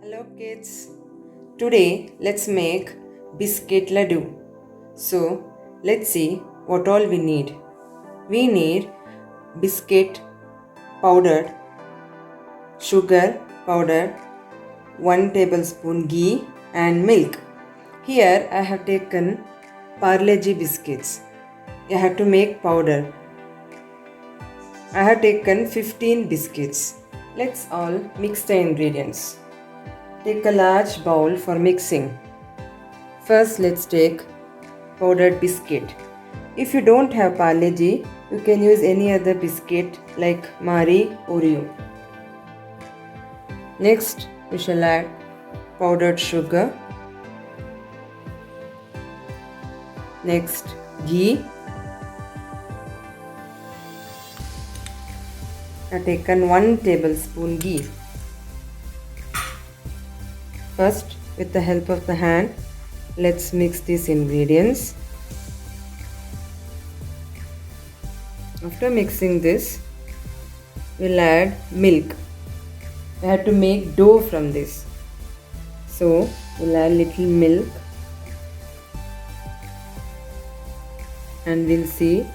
Hello kids, today let's make Biscuit Laddu. So let's see what all we need. We need biscuit powdered, sugar powder, 1 tablespoon ghee and milk. Here I have taken Parle-G biscuits. I have to make powder. I have taken 15 biscuits. Let's all mix the ingredients. Take a large bowl for mixing. First let's take powdered biscuit. If you don't have Parle-G, you can use any other biscuit like Marie Oreo. Next we shall add powdered sugar. Next ghee. I have taken 1 tablespoon ghee. First, with the help of the hand, let's mix these ingredients. After mixing this, we'll add milk. I have to make dough from this. So, we'll add little milk and we'll see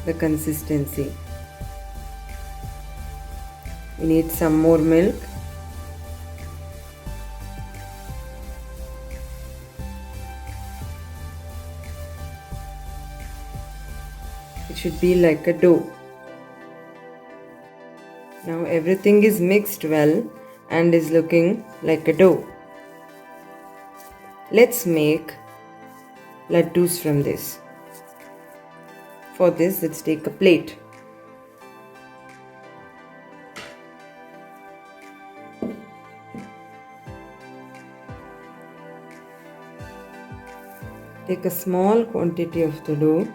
the consistency. We need some more milk. It should be like a dough. Now everything is mixed well and is looking like a dough. Let's make laddus from this. For this, let's take a plate. Take a small quantity of the dough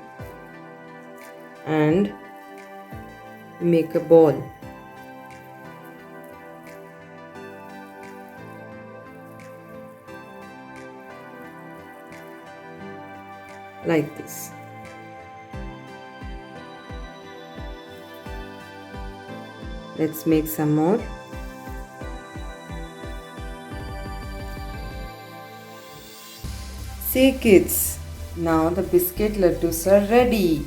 and make a ball. Like this. Let's make some more. See kids, now the biscuit laddus are ready.